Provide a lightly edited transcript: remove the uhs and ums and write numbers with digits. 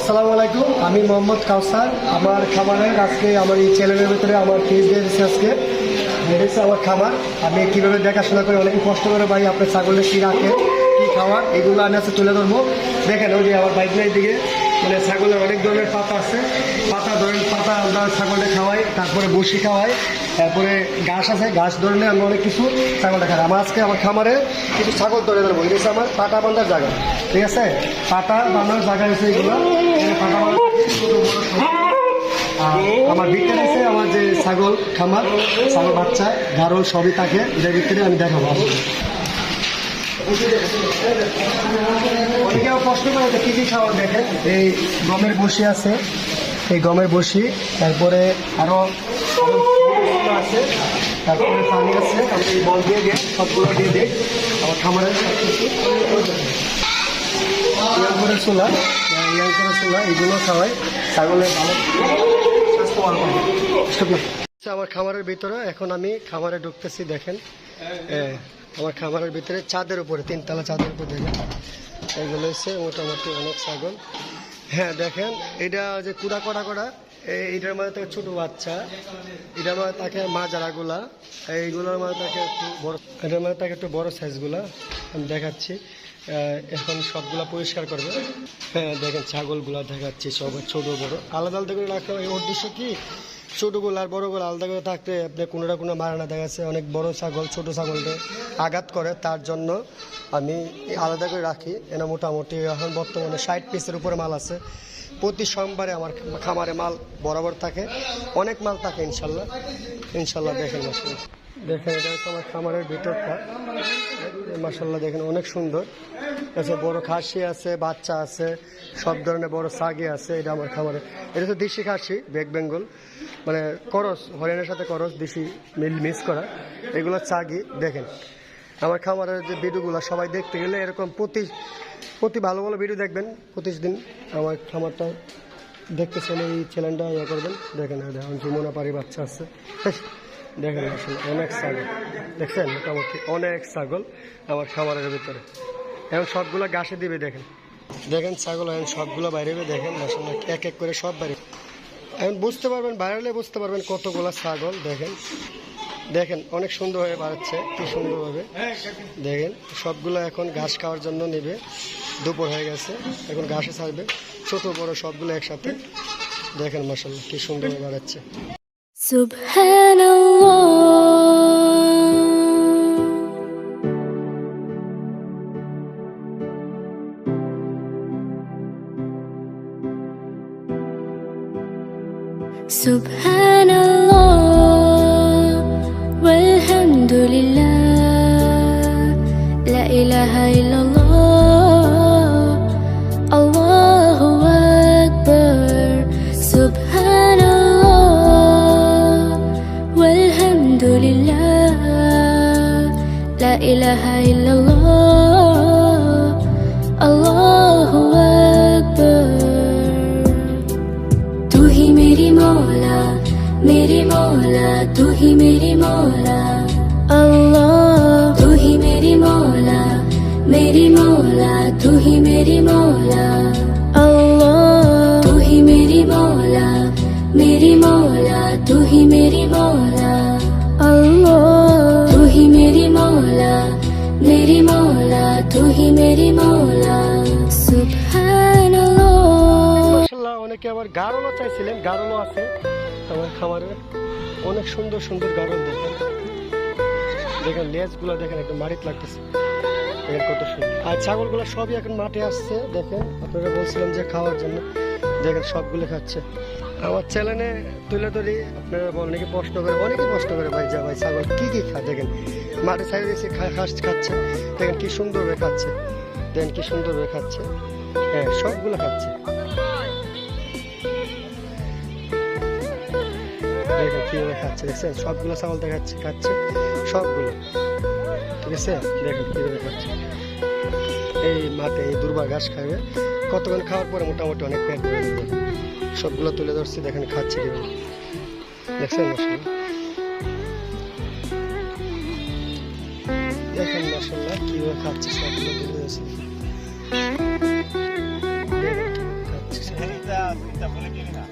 আসসালামু আলাইকুম, আমি মোহাম্মদ কাউসার। আমার খামারের আজকে আমার এই চ্যানেলের ভিতরে আমার পেজ দিয়ে দিচ্ছে। আজকে এটা আমার খামার, আমি কীভাবে দেখাশোনা করি, অনেকে কষ্ট করে ভাই আপনার ছাগলের কী রাখেন, কী খাওয়ার, এগুলো আমি আজকে তুলে ধরবো। দেখেন ওই যে আমার বাইকের দিকে মানে ছাগলের অনেক ধরনের পাতা আছে। পাতা আমরা ছাগলটা খাওয়াই, তারপরে বসি খাওয়াই, তারপরে ঘাস আছে, ঘাস ধরনের আমি অনেক কিছু ছাগলটা খাই। আমার আজকে আমার খামারে কিছু ছাগল ধরে ধরবো। এটা হচ্ছে আমার পাটা বাঁধার জায়গা, ঠিক আছে? পাটা বাঁধার জায়গা হচ্ছে এগুলো, পাটা বাঁধা। আমার ভিতরে আছে আমার যে ছাগল খামার, ছাগল বাচ্চা গারল সবই থাকে, এটার ভিতরে আমি দেখাবো। অনেকে প্রশ্ন করে কী কী খাবার দেখেন। এই গমের বসি আছে, এই গমের বসি, তারপরে আরও আছে, তারপরে পানি আছে। আমি এই বল দিয়ে সবগুলো দিয়ে দিই আমার খামারের সব কিছু। ইয়াংকরের চুলা, এগুলো খাওয়াই ছাগলের ভালো স্বাস্থ্য ভালো পাবে। আমার খামারের ভিতরে এখন আমি খামারে ঢুকতেছি। দেখেন আমার খামারের ভিতরে চাঁদের উপরে, 3 তলা চাঁদের উপরে দেখেন এইগুলো হচ্ছে মোটামুটি অনেক ছাগল। হ্যাঁ দেখেন এটা যে কুড়া করা এইটার মধ্যে থাকে ছোটো বাচ্চা, এটার মধ্যে থাকে মাজারাগুলা, এইগুলোর মধ্যে থাকে একটু বড়, এটার মধ্যে থাকে একটু বড় সাইজগুলা। আমি দেখাচ্ছি, এখন সবগুলা পরিষ্কার করবে। হ্যাঁ দেখেন ছাগলগুলা দেখাচ্ছি, সব ছোটো বড় আলাদা আলাদা করে রাখা। এই উদ্দেশ্য কি, ছোটোগুলো আর বড়োগুলো আলাদা করে থাকতে আপনি কোনো মারা না, দেখা যাচ্ছে অনেক বড় ছাগল ছোটো ছাগলকে আঘাত করে, তার জন্য আমি আলাদা করে রাখি। এনে মোটামুটি এখন বর্তমানে 60 পিসের উপরে মাল আছে। প্রতি সোমবারে আমার খামারে মাল বরাবর থাকে, অনেক মাল থাকে ইনশাল্লাহ। দেখেন মাশাল্লাহ, দেখেন এটা হচ্ছে আমার খামারের ভিতরটা। মাশাল্লাহ দেখেন অনেক সুন্দর আছে, বড় খাসি আছে, বাচ্চা আছে, সব ধরনের বড় ছাগি আছে। এটা আমার খামারে, এটা হচ্ছে দেশি খাসি, বেঙ্গল, মানে করস, হরিয়ানার সাথে করস, দেশি মিক্স করা, এগুলো ছাগি। দেখেন আমার খামারের যে ভিডিওগুলো সবাই দেখতে গেলে এরকম প্রতি ভালো ভিডিও দেখবেন প্রতিদিন। আমার খামারটা দেখতে চাইলে এই চ্যানেলটা করবেন। দেখেন এখন যমুনা পাড়ি বাচ্চা আছে, দেখেন আসলে অনেক ছাগল, দেখছেন মোটামুটি অনেক ছাগল আমার খামারের ভিতরে। এখন সবগুলো ঘাসে দিবে। দেখেন ছাগল এখন সবগুলো বাইরে দেখেন মাশাআল্লাহ, এক এক করে সব বাইরে। এখন বুঝতে পারবেন, বাইরে বুঝতে পারবেন কতগুলো ছাগল। দেখেন অনেক সুন্দর হয়ে বাড়াচ্ছে, কি সুন্দরভাবে। দেখেন সবগুলো এখন ঘাস খাওয়ার জন্য নেবে, দুপুর হয়ে গেছে, এখন ঘাসে ছাড়বে, ছোট বড় সবগুলো একসাথে। দেখেন মাশাআল্লাহ কি সুন্দর হয়ে বাড়াচ্ছে। সুবহানাল্লাহ, Subhanallah, walhamdulillah, la ilaha illallah, Allahu Akbar. Subhanallah, walhamdulillah, la ilaha illallah, Allahu Akbar. तू ही मेरी मौला, तू ही मेरी मौला, अल्लाह। तू ही मेरी मौला, तू ही मेरी मौला, अल्लाह। तू ही मेरी मौला, तू ही मेरी मौला, अल्लाह। तू ही मेरी मौला, तू ही मेरी मौला। सुब्हानाल्लाह। অনেকে আবার গারলও চাইছিলেন, গারলও আছে আমার খামারে, অনেক সুন্দর সুন্দর গারল। দেখেন লেজগুলো দেখেন একদম মাটিতে লাগতেছে, দেখেন কত সুন্দর। আর ছাগলগুলো সবই এখন মাঠে আসছে। দেখেন আপনারা বলছিলাম যে খাওয়ার জন্য, দেখেন সবগুলো খাচ্ছে। আমার চ্যানেলে তুলে ধরি, আপনারা অনেকে প্রশ্ন করে ভাই যা ভাই ছাগল কী খায়। দেখেন মাঠে ছাড়ে দিয়েছে, ঘাস খাচ্ছে, দেখেন কি সুন্দরভাবে খাচ্ছে, হ্যাঁ সবগুলো খাচ্ছে। দেখেন কীভাবে খাচ্ছে, দেখছেন সবগুলো ছাগল খাচ্ছে সবগুলো, ঠিক আছে? দেখেন কীভাবে খাচ্ছে, এই মাঠে এই দুর্বা ঘাস খাবে, কতক্ষণ খাওয়ার পরে মোটামুটি অনেক পেট ভরে যাবে। সবগুলো তুলে ধরছি, দেখেন খাচ্ছে কীভাবে, দেখছেন মাশাআল্লাহ। দেখেন মাশাআল্লাহ কীভাবে খাচ্ছে, সবগুলো তুলে ধরছি, দেখেন কীভাবে খাচ্ছে। তিনটা বলে কিনি না